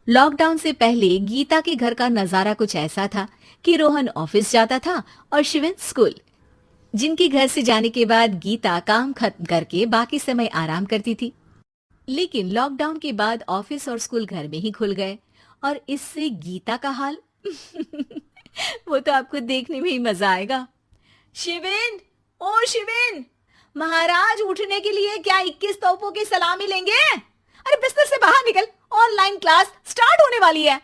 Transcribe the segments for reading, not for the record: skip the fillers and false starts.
Lockdown से पहले गीता के घर का नजारा कुछ ऐसा था कि रोहन ऑफिस जाता था और शिवन स्कूल। जिनके घर से जाने के बाद गीता काम खत्म करके बाकी समय आराम करती थी। लेकिन लॉकडाउन के बाद ऑफिस और स्कूल घर में ही खुल गए और इससे गीता का हाल वो तो आपको देखने में ही मजा आएगा। शिवेन, ओ शिवेन, महाराज उठने के लिए क्या 21 तोपों की सलामी लेंगे? अरे बिस्तर से बाहर निकल, ऑनलाइन क्लास स्टार्ट होने वाली है।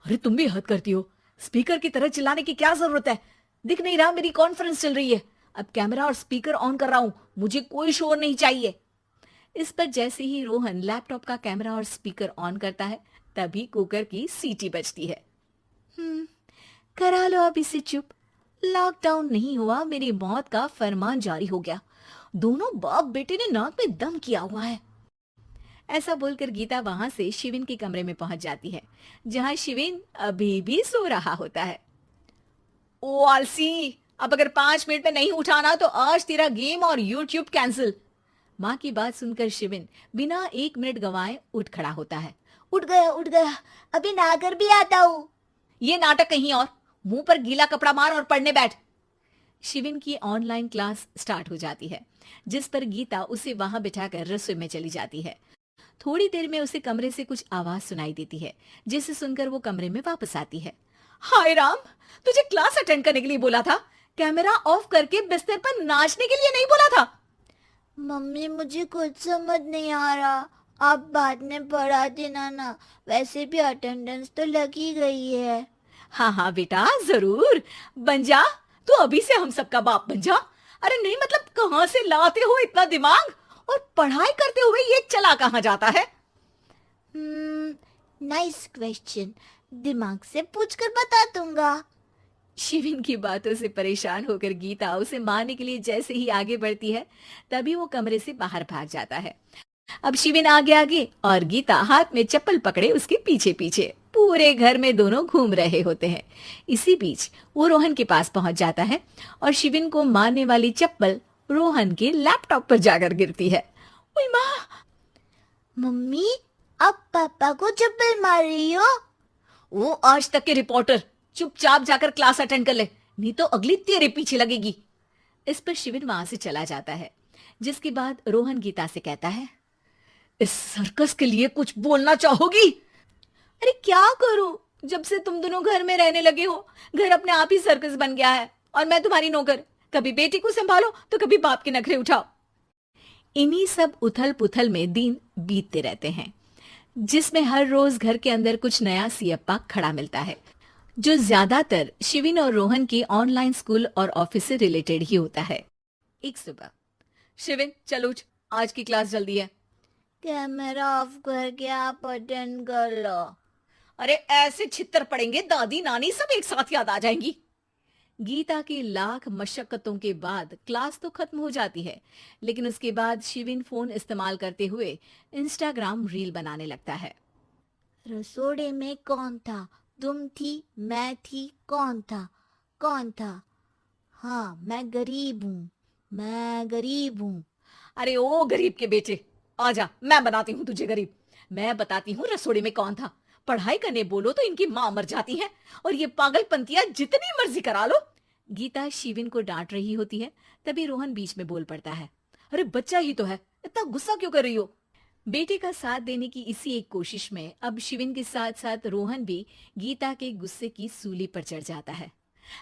अरे तुम भी हद करती हो, स्पीकर की तरह चिल्लाने की क्या जरूरत है? दिख नहीं रहा मेरी कॉन्फ्रेंस चल रही है। अब कैमरा और स्पीकर ऑन कर रहा हूं, मुझे कोई शोर नहीं चाहिए। इस पर जैसे ही रोहन लैपटॉप का कैमरा और स्पीकर ऑन करता है तभी कुकर की सीटी बजती है। करा लो अब इसे चुप। लॉकडाउन नहीं हुआ, मेरी मौत का फरमान जारी हो गया। दोनों बाप बेटे ने नाक में दम किया हुआ है। ऐसा बोलकर गीता वहां से शिविन के कमरे में पहुंच जाती है, जहां शिविन अभी भी सो रहा होता है। ओ आलसी, अब अगर 5 मिनट में नहीं उठाना तो आज तेरा गेम और यूट्यूब कैंसिल। माँ की बात सुनकर शिविन बिना 1 मिनट गंवाए उठ खड़ा होता है। उठ गया, अभी नहाकर भी आता हूँ। ये नाटक कहीं और, मुंह पर गीला कपड़ा मार और पढ़ने बैठ। शिविन की ऑनलाइन क्लास स्टार्ट हो जाती है, जिस पर गीता उसे वहां बिठाकर रसोई में चली जाती है। थोड़ी देर में उसे कमरे से कुछ आवाज सुनाई देती है, जिसे सुनकर वो कमरे में वापस आती है। हाय राम, तुझे क्लास अटेंड करने के लिए बोला था, कैमरा ऑफ करके बिस्तर पर नाचने के लिए नहीं बोला था। मम्मी मुझे कुछ समझ नहीं आ रहा, आप बाद में पढ़ा देना ना, वैसे भी अटेंडेंस तो लगी गई है। हाँ हाँ बेटा, जरूर बन जा। तू अभी से हम सबका बाप बन जा। अरे नहीं मतलब कहाँ से लाते हो इतना दिमाग, और पढ़ाई करते हुए ये चला कहाँ जाता है? नाइस क्वेश्चन, दिमाग से पूछकर बता दूंगा। शिविन की बातों से परेशान होकर गीता उसे मारने के लिए जैसे ही आगे बढ़ती है तभी वो कमरे से बाहर भाग जाता है। अब शिविन आगे आगे और गीता हाथ में चप्पल पकड़े उसके पीछे पीछे पूरे घर में दोनों घूम रहे होते हैं। इसी बीच वो रोहन के पास पहुंच जाता है और शिविन को मारने वाली चप्पल रोहन के लैपटॉप पर जाकर गिरती है। ओए माँ! मम्मी, आप पापा को चप्पल मार रही हो? वो आज तक के रिपोर्टर, चुपचाप जाकर क्लास अटेंड कर ले, नहीं तो अगली तेरे पीछे लगेगी। इस पर शिविन वहां से चला जाता है, जिसके बाद रोहन गीता से कहता है, इस सर्कस के लिए कुछ बोलना चाहोगी? अरे क्या करूं, जब से तुम दोनों घर में रहने लगे हो, घर अपने आप ही सर्कस बन गया है और मैं तुम्हारी नौकर। कभी बेटी को संभालो तो कभी बाप के नखरे उठाओ। इन्हीं सब उथल पुथल में दिन बीतते रहते हैं, जिसमें हर रोज घर के अंदर कुछ नया सियप्पा खड़ा मिलता है, जो ज्यादातर शिविन और रोहन के ऑनलाइन स्कूल और ऑफिस से रिलेटेड ही होता है। एक सुबह, शिविन चल उठ, आज की क्लास जल्दी है। कैमरा ऑफ करके आप अटेंड कर लो। अरे ऐसे छित्तर पड़ेंगे, दादी नानी सब एक साथ याद आ जाएंगी। गीता की लाख मशक्कतों के बाद क्लास तो खत्म हो जाती है, लेकिन उसके बाद शिविन फोन इस्तेमाल करते हुए इंस्टाग्राम रील बनाने लगता है। रसोड़े में कौन था? तुम थी, मैं थी, कौन था? कौन था? हाँ, मैं गरीब हूँ। अरे ओ गरीब के बेटे, आजा, मैं बनाती हूँ तुझे गरीब। मैं बताती हूँ रसोड़े में कौन था। पढ़ाई करने बोलो तो इनकी माँ मर जाती है और ये पागलपंतियां जितनी मर्जी करा लो। गीता शिविन को डांट रही होती है, तभी रोहन बीच में बोल पड़ता है। अरे बच्चा ही तो है, इतना गुस्सा क्यों कर रही हो? बेटे का साथ देने की इसी एक कोशिश में अब शिविन के साथ साथ रोहन भी गीता के गुस्से की सूली पर चढ़ जाता है।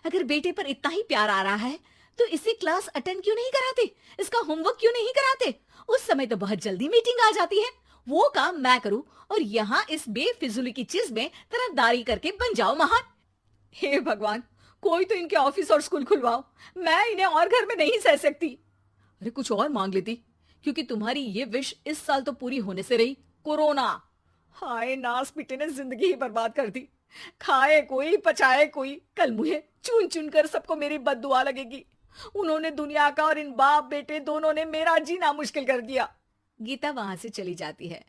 अगर बेटे पर इतना ही प्यार आ रहा है तो इसे क्लास अटेंड क्यों नहीं कराते, इसका होमवर्क क्यों नहीं कराते? उस समय तो बहुत जल्दी मीटिंग आ जाती है, वो काम मैं करूं और यहाँ इस बेफिजुली की चीज में तरफदारी करके बन जाओ महान। हे भगवान, कोई तो इनके ऑफिस और स्कूल खुलवाओ, मैं इन्हें और घर में नहीं सह सकती। अरे कुछ और मांग लेती, क्योंकि तुम्हारी ये विश इस साल तो पूरी होने से रही, कोरोना। हाय नास बेटे ने जिंदगी ही बर्बाद कर दी। खाए कोई पचाए कोई, कल मुझे चुन चुन कर सबको मेरी बद्दुआ लगेगी। उन्होंने दुनिया का और इन बाप बेटे दोनों ने मेरा जीना मुश्किल कर दिया। गीता वहां से चली जाती है,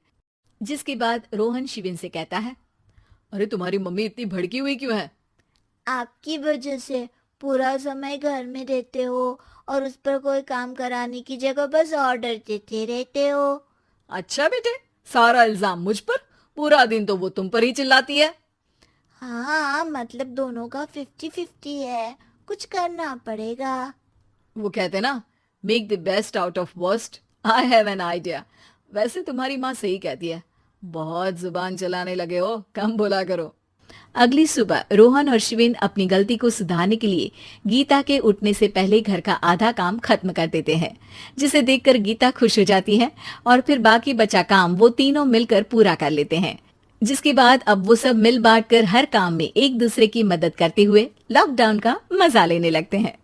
जिसके बाद रोहन शिविन से कहता है, अरे तुम्हारी मम्मी इतनी भड़की हुई क्यों है? आपकी वजह से पूरा समय घर में रहते हो और उस पर कोई काम कराने की जगह बस ऑर्डर देते रहते हो। अच्छा बेटे, सारा इल्जाम मुझ पर? पूरा दिन तो वो तुम पर ही चिल्लाती है। हाँ मतलब दोनों का 50-50 है, कुछ करना पड़ेगा। वो कहते ना, make the best out of worst. I have an idea. वैसे तुम्हारी माँ सही कहती है, बहुत जुबान चलाने लगे हो, कम बोला करो। अगली सुबह रोहन और शिविन अपनी गलती को सुधारने के लिए गीता के उठने से पहले घर का आधा काम खत्म कर देते हैं, जिसे देखकर गीता खुश हो जाती है और फिर बाकी बचा काम वो तीनों मिलकर पूरा कर लेते हैं। जिसके बाद अब वो सब मिल बांट कर हर काम में एक दूसरे की मदद करते हुए लॉकडाउन का मजा लेने लगते हैं।